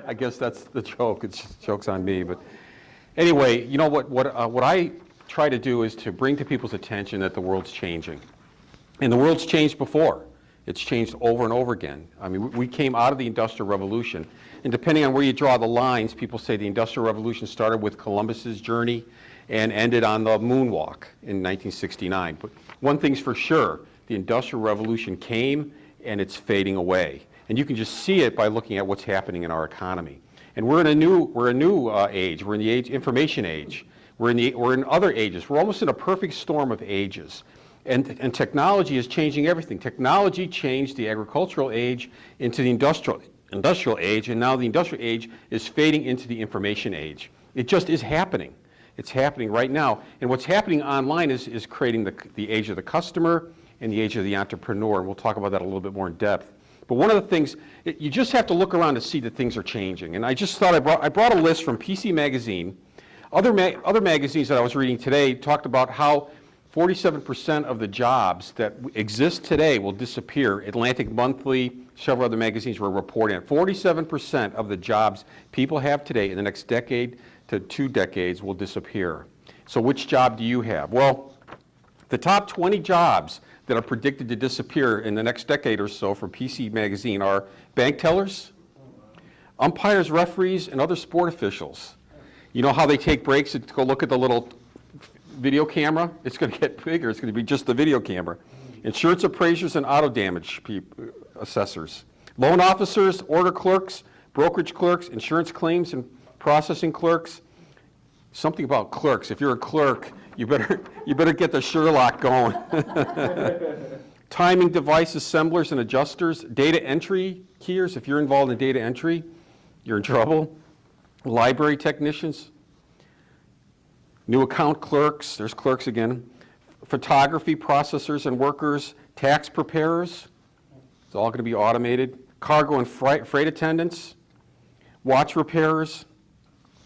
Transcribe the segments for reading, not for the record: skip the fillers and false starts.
I guess that's the joke. It's just joke's on me. But anyway, you know what I try to do is to bring to people's attention that the world's changing. And the world's changed before. It's changed over and over again. I mean, we came out of the Industrial Revolution. And depending on where you draw the lines, people say the Industrial Revolution started with Columbus's journey and ended on the moonwalk in 1969. But one thing's for sure, the Industrial Revolution came and it's fading away. And you can just see it by looking at what's happening in our economy. And we're in a new age. We're in the information age. We're in other ages. We're almost in a perfect storm of ages. And technology is changing everything. Technology changed the agricultural age into the industrial age, and now the industrial age is fading into the information age. It just is happening. It's happening right now. And what's happening online is creating the age of the customer and the age of the entrepreneur. And we'll talk about that a little bit more in depth. But one of the things, you just have to look around to see that things are changing. And I just thought I brought a list from PC Magazine. Other magazines that I was reading today talked about how 47% of the jobs that exist today will disappear. Atlantic Monthly, several other magazines were reporting it. 47% of the jobs people have today in the next decade to 2 decades will disappear. So which job do you have? Well, the top 20 jobs that are predicted to disappear in the next decade or so from PC Magazine are bank tellers, umpires, referees, and other sport officials. You know how they take breaks to go look at the little video camera? It's going to get bigger. It's going to be just the video camera. Insurance appraisers and auto damage assessors. Loan officers, order clerks, brokerage clerks, insurance claims and processing clerks. Something about clerks. If you're a clerk, you better get the Sherlock going. Timing device assemblers and adjusters. Data entry keyers. If you're involved in data entry, you're in trouble. Library technicians. New account clerks, there's clerks again. Photography processors and workers, tax preparers, it's all going to be automated. Cargo and freight attendants, watch repairers.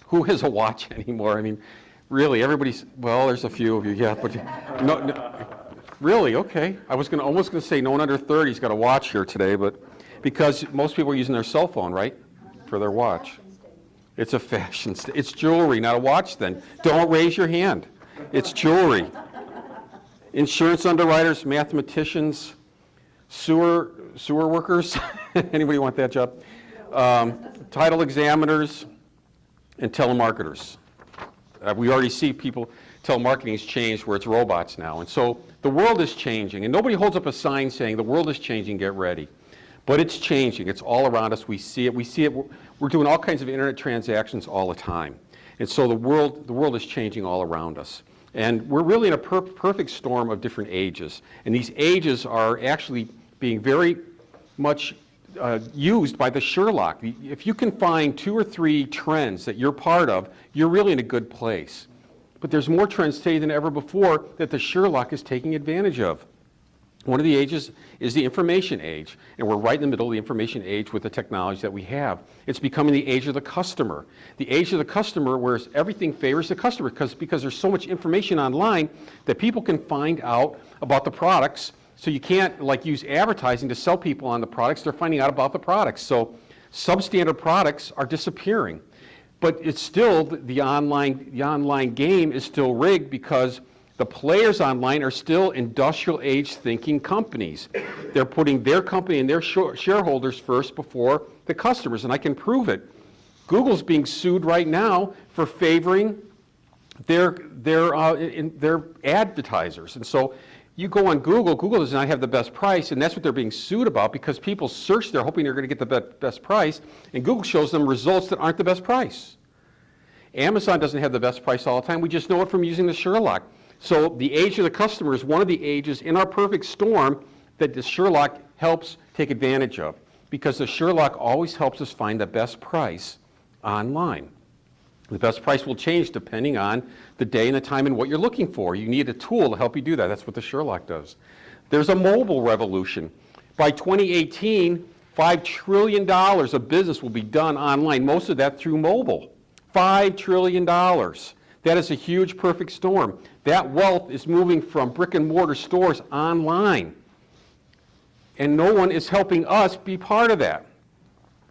Who has a watch anymore? I mean, really, everybody's, well, there's a few of you, yeah, but no, really, okay. I was almost going to say no one under 30's got a watch here today, but because most people are using their cell phone, right, for their watch. It's a fashion it's jewelry, not a watch then. Don't raise your hand. It's jewelry. Insurance underwriters, mathematicians, sewer workers. Anybody want that job? Title examiners and telemarketers. We already see people, telemarketing has changed where it's robots now. And so the world is changing. And nobody holds up a sign saying the world is changing, get ready. But it's changing. It's all around us. We see it. We see it. We're doing all kinds of internet transactions all the time. And so the world is changing all around us. And we're really in a perfect storm of different ages. And these ages are actually being very much used by the Sherlock. If you can find 2 or 3 trends that you're part of, you're really in a good place. But there's more trends today than ever before that the Sherlock is taking advantage of. One of the ages is the information age, and we're right in the middle of the information age with the technology that we have. It's becoming the age of the customer. The age of the customer where everything favors the customer because there's so much information online that people can find out about the products, so you can't like use advertising to sell people on the products. They're finding out about the products. So substandard products are disappearing. But it's still, the online game is still rigged because the players online are still industrial age thinking companies. They're putting their company and their shareholders first before the customers, and I can prove it. Google's being sued right now for favoring their advertisers. And so you go on Google, Google does not have the best price, and that's what they're being sued about because people search there hoping they're going to get the best price, and Google shows them results that aren't the best price. Amazon doesn't have the best price all the time. We just know it from using the Sherlock. So the age of the customer is one of the ages in our perfect storm that the Sherlock helps take advantage of, because the Sherlock always helps us find the best price online. The best price will change depending on the day and the time and what you're looking for. You need a tool to help you do that. That's what the Sherlock does. There's a mobile revolution. By 2018, $5 trillion of business will be done online, most of that through mobile. $5 trillion. That is a huge perfect storm. That wealth is moving from brick and mortar stores online. And no one is helping us be part of that.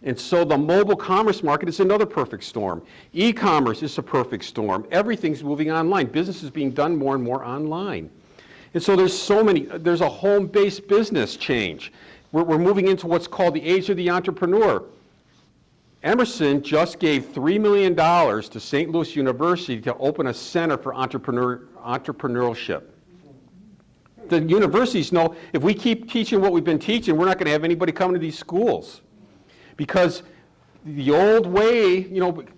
And so the mobile commerce market is another perfect storm. E-commerce is a perfect storm. Everything's moving online. Business is being done more and more online. And so there's a home-based business change. We're moving into what's called the age of the entrepreneur. Emerson just gave $3 million to St. Louis University to open a center for entrepreneurship. The universities know if we keep teaching what we've been teaching, we're not going to have anybody coming to these schools. Because the old way,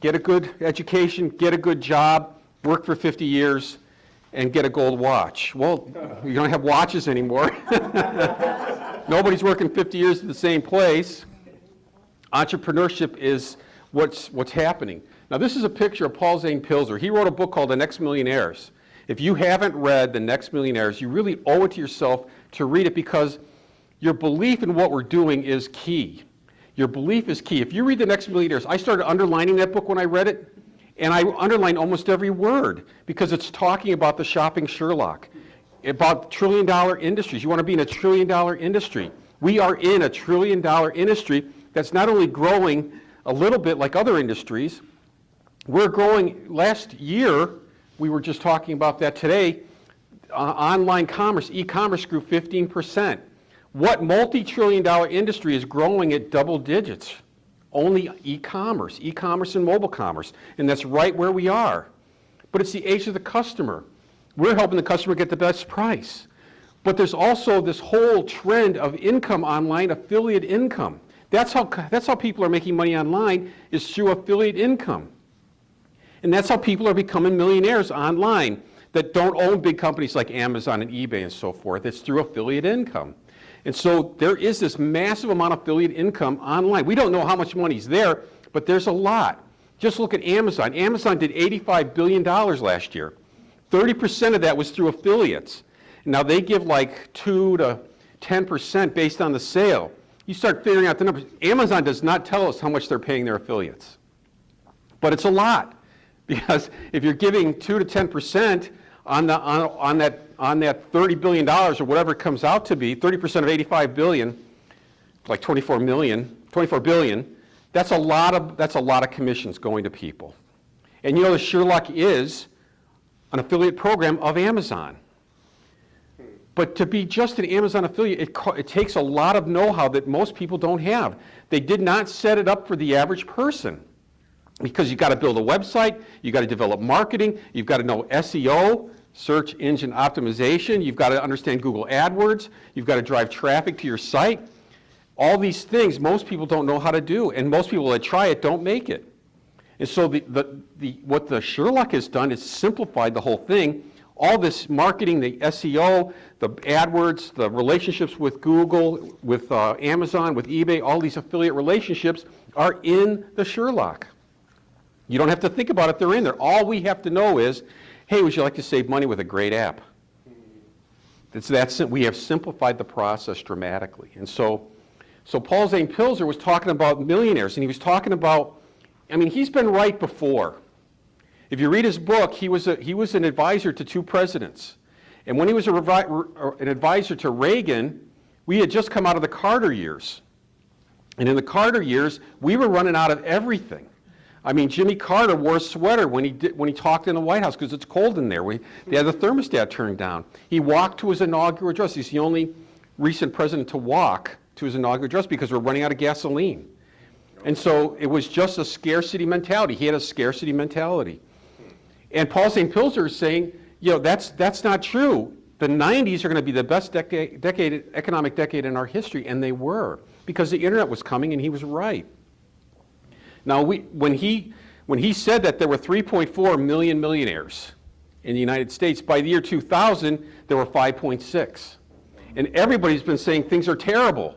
get a good education, get a good job, work for 50 years, and get a gold watch. Well, you don't have watches anymore. Nobody's working 50 years at the same place. Entrepreneurship is what's happening. Now, this is a picture of Paul Zane Pilzer. He wrote a book called The Next Millionaires. If you haven't read The Next Millionaires, you really owe it to yourself to read it because your belief in what we're doing is key. Your belief is key. If you read The Next Millionaires, I started underlining that book when I read it, and I underlined almost every word because it's talking about the shopping Sherlock, about trillion-dollar industries. You want to be in a trillion-dollar industry. We are in a trillion-dollar industry that's not only growing a little bit like other industries, we're growing. Last year, we were just talking about that today, online commerce, e-commerce grew 15%. What multi-trillion-dollar industry is growing at double digits? Only e-commerce and mobile commerce, and that's right where we are. But it's the age of the customer. We're helping the customer get the best price. But there's also this whole trend of income online, affiliate income. That's how people are making money online, is through affiliate income. And that's how people are becoming millionaires online that don't own big companies like Amazon and eBay and so forth. It's through affiliate income. And so there is this massive amount of affiliate income online. We don't know how much money's there, but there's a lot. Just look at Amazon. Amazon did $85 billion last year. 30% of that was through affiliates. Now they give like 2 to 10% based on the sale. You start figuring out the numbers. Amazon does not tell us how much they're paying their affiliates. But it's a lot. Because if you're giving 2 to 10% on that $30 billion or whatever it comes out to be, 30% of 85 billion, like 24 billion, that's a lot of commissions going to people. And the Sherlock is an affiliate program of Amazon. But to be just an Amazon affiliate, it takes a lot of know-how that most people don't have. They did not set it up for the average person. Because you've got to build a website, you've got to develop marketing, you've got to know SEO, search engine optimization, you've got to understand Google AdWords, you've got to drive traffic to your site. All these things most people don't know how to do, and most people that try it don't make it. And so what the Sherlock has done is simplified the whole thing. All this marketing, the SEO, the AdWords, the relationships with Google, with Amazon, with eBay, all these affiliate relationships are in the Sherlock. You don't have to think about it, they're in there. All we have to know is, hey, would you like to save money with a great app? We have simplified the process dramatically. And so Paul Zane Pilzer was talking about millionaires, and he was talking about, he's been right before. If you read his book, he was an advisor to 2 presidents. And when he was an advisor to Reagan, we had just come out of the Carter years. And in the Carter years, we were running out of everything. Jimmy Carter wore a sweater when he talked in the White House because it's cold in there. They had the thermostat turned down. He walked to his inaugural address. He's the only recent president to walk to his inaugural address because we're running out of gasoline. And so it was just a scarcity mentality. He had a scarcity mentality. And Paul St. Pilzer is saying, that's not true. The 90s are going to be the best economic decade in our history, and they were, because the internet was coming, and he was right. Now, when he said that there were 3.4 million millionaires in the United States, by the year 2000, there were 5.6. And everybody's been saying things are terrible.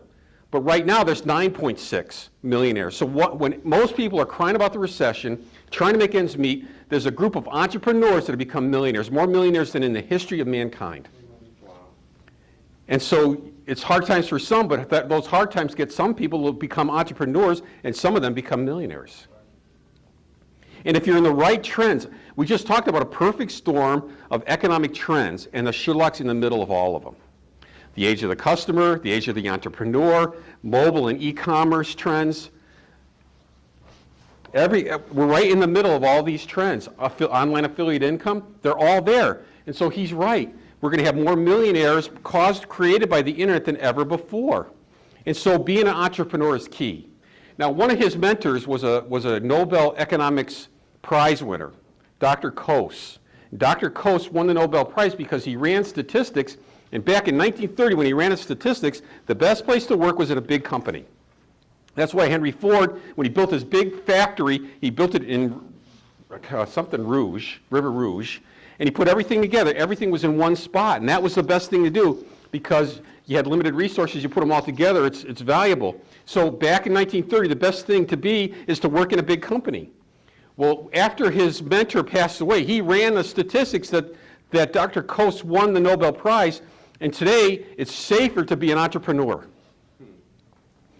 But right now, there's 9.6 millionaires. So when most people are crying about the recession, trying to make ends meet, there's a group of entrepreneurs that have become millionaires, more millionaires than in the history of mankind. Wow. And so it's hard times for some, but those hard times get some people to become entrepreneurs, and some of them become millionaires. And if you're in the right trends, we just talked about a perfect storm of economic trends, and the Sherlock's in the middle of all of them. The age of the customer, the age of the entrepreneur, mobile and e-commerce trends, We're right in the middle of all these trends. Online affiliate income, they're all there. And so he's right. We're going to have more millionaires created by the internet than ever before. And so being an entrepreneur is key. Now, one of his mentors was a Nobel Economics Prize winner, Dr. Coase. Dr. Coase won the Nobel Prize because he ran statistics, and back in 1930 when he ran his statistics, the best place to work was at a big company. That's why Henry Ford, when he built his big factory, he built it in River Rouge, and he put everything together. Everything was in one spot, and that was the best thing to do because you had limited resources, you put them all together, it's valuable. So back in 1930, the best thing to be is to work in a big company. Well, after his mentor passed away, he ran the statistics that Dr. Coase won the Nobel Prize, and today it's safer to be an entrepreneur.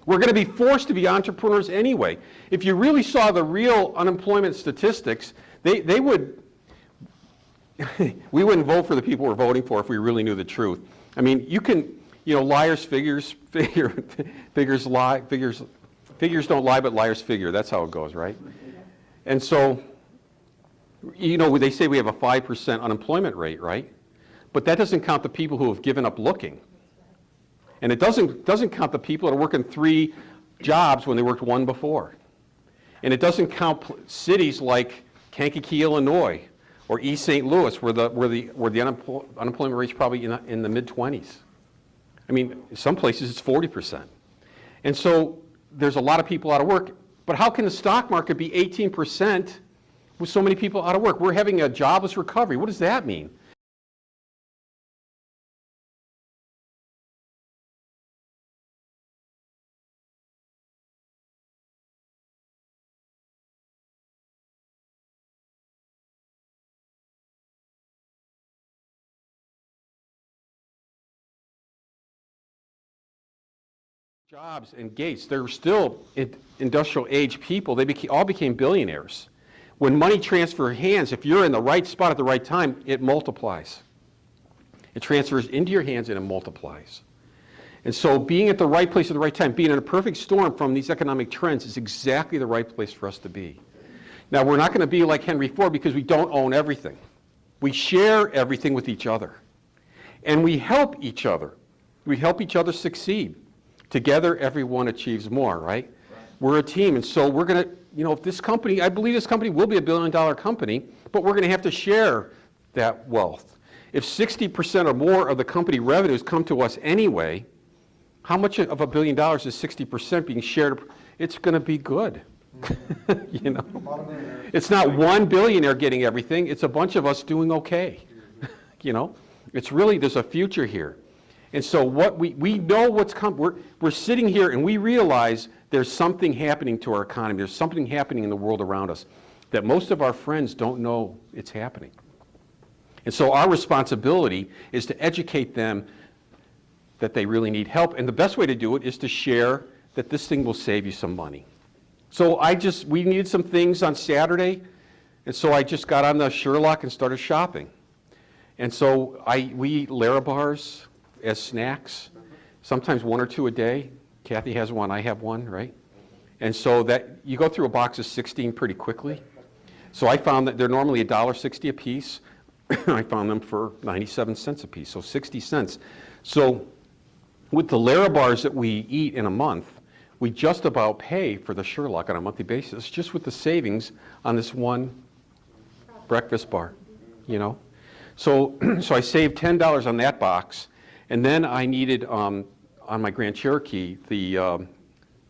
We're going to be forced to be entrepreneurs anyway. If you really saw the real unemployment statistics, they would, we wouldn't vote for the people we're voting for if we really knew the truth. I mean, liars figures lie, figures don't lie, but liars figure. That's how it goes, right? And so, they say we have a 5% unemployment rate, right? But that doesn't count the people who have given up looking. And it doesn't count the people that are working 3 jobs when they worked 1 before. And it doesn't count cities like Kankakee, Illinois, or East St. Louis, where the unemployment rate's probably in the mid-20s. I mean, some places it's 40%. And so there's a lot of people out of work. But how can the stock market be 18% with so many people out of work? We're having a jobless recovery. What does that mean? Jobs and Gates, they're still industrial age people. They all became billionaires. When money transfers hands, if you're in the right spot at the right time, it multiplies. It transfers into your hands and it multiplies. And so being at the right place at the right time, being in a perfect storm from these economic trends is exactly the right place for us to be. Now, we're not going to be like Henry Ford because we don't own everything. We share everything with each other. And we help each other. We help each other succeed. Together, everyone achieves more, right? We're a team, and so we're going to, if this company, I believe this company will be $1 billion company, but we're going to have to share that wealth. If 60% or more of the company revenues come to us anyway, how much of $1 billion is 60% being shared? It's going to be good. It's not one billionaire getting everything, it's a bunch of us doing okay. It's really, there's a future here. And so what we know what's coming. We're sitting here and we realize there's something happening to our economy. There's something happening in the world around us that most of our friends don't know it's happening. And so our responsibility is to educate them that they really need help. And the best way to do it is to share that this thing will save you some money. So we needed some things on Saturday, and so I just got on the Sherlock and started shopping. And so we eat Larabars as snacks, sometimes 1 or 2 a day. Kathy has one, I have one, right? And so that you go through a box of 16 pretty quickly. So I found that they're normally $1.60 a piece. I found them for 97 cents a piece, so 60 cents. So with the Larabars that we eat in a month, we just about pay for the Sherlock on a monthly basis, just with the savings on this one breakfast bar, So I saved $10 on that box. And then I needed, on my Grand Cherokee, the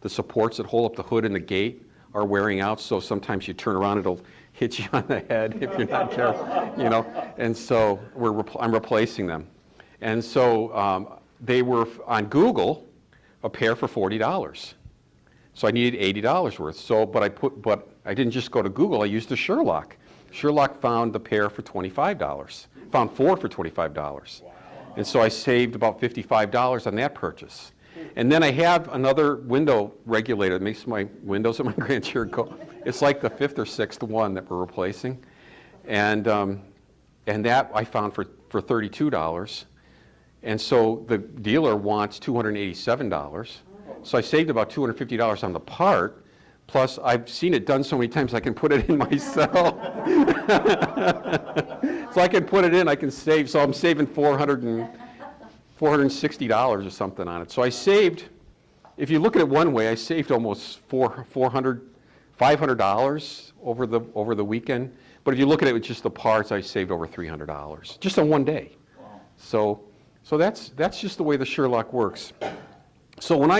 supports that hold up the hood and the gate are wearing out, so sometimes you turn around, it'll hit you on the head if you're not careful, And so I'm replacing them. And so they were on Google, a pair for $40. So I needed $80 worth. So, but I didn't just go to Google, I used the Sherlock. Sherlock found the pair for $25, found 4 for $25. Wow. And so I saved about $55 on that purchase. And then I have another window regulator that makes my windows at my Grand Cherokee. It's like the 5th or 6th one that we're replacing. And that I found for $32. And so the dealer wants $287. So I saved about $250 on the part, Plus, I've seen it done so many times I can put it in myself. So I can put it in, I can save. So I'm saving $460 or something on it. So I saved, if you look at it one way, I saved almost $500 over the weekend. But if you look at it with just the parts, I saved over $300 just on one day. Wow. So that's just the way the Sherlock works. So when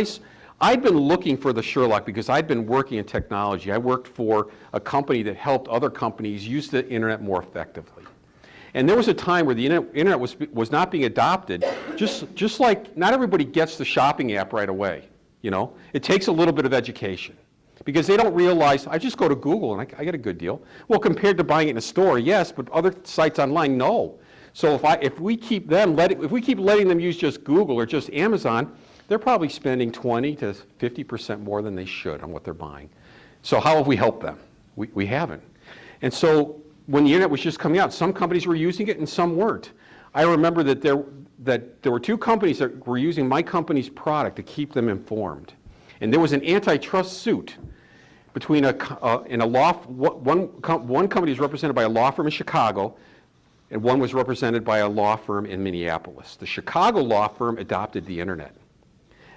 I'd been looking for the Sherlock because I'd been working in technology. I worked for a company that helped other companies use the internet more effectively. And there was a time where the internet was not being adopted, just like not everybody gets the shopping app right away. You know, it takes a little bit of education. Because they don't realize, I just go to Google and I get a good deal. Well, compared to buying it in a store, yes, but other sites online, no. So if we keep letting them use just Google or just Amazon, they're probably spending 20 to 50% more than they should on what they're buying. So how have we helped them? We haven't. And so when the internet was just coming out, some companies were using it and some weren't. I remember that there were two companies that were using my company's product to keep them informed. And there was an antitrust suit between one company was represented by a law firm in Chicago, and one was represented by a law firm in Minneapolis. The Chicago law firm adopted the internet,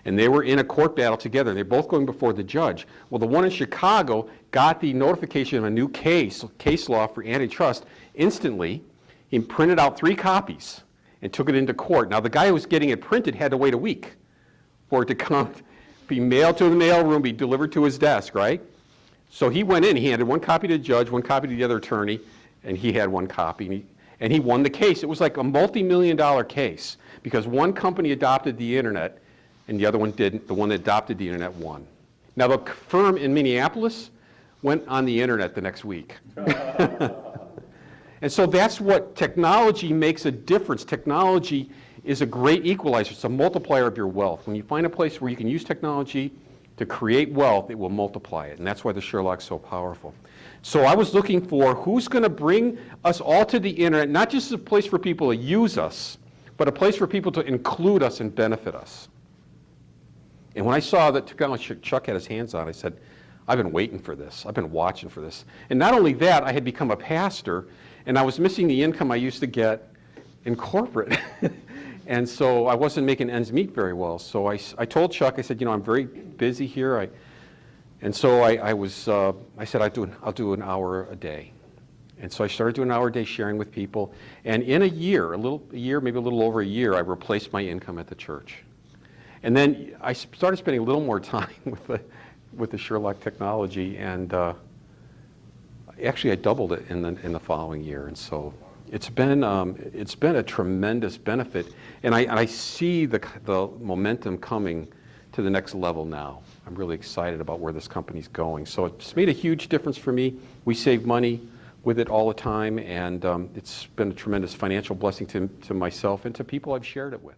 and they were in a court battle together. They're both going before the judge. Well, the one in Chicago got the notification of a new case law for antitrust instantly. He printed out 3 copies and took it into court. Now, the guy who was getting it printed had to wait a week for it to come, be mailed to the mailroom, be delivered to his desk, right? So he went in, he handed 1 copy to the judge, 1 copy to the other attorney, and he had 1 copy, and he won the case. It was like a multi-million-dollar case because one company adopted the internet and the other one didn't. The one that adopted the internet won. Now the firm in Minneapolis went on the internet the next week. And so that's what technology makes a difference. Technology is a great equalizer. It's a multiplier of your wealth. When you find a place where you can use technology to create wealth, it will multiply it. And that's why the Sherlock's so powerful. So I was looking for who's going to bring us all to the internet, not just a place for people to use us, but a place for people to include us and benefit us. And when I saw that technology Chuck had his hands on, I said, I've been waiting for this. I've been watching for this. And not only that, I had become a pastor, and I was missing the income I used to get in corporate. And so I wasn't making ends meet very well. So I told Chuck, I said, you know, I'm very busy here. And so I said, I'll do an hour a day. And so I started doing an hour a day sharing with people. And in a year, maybe a little over a year, I replaced my income at the church. And then I started spending a little more time with the Sherlock technology. And actually, I doubled it in the following year. And so it's been a tremendous benefit, and I see the momentum coming to the next level now. I'm really excited about where this company's going. So it's made a huge difference for me. We save money with it all the time, and it's been a tremendous financial blessing to myself and to people I've shared it with.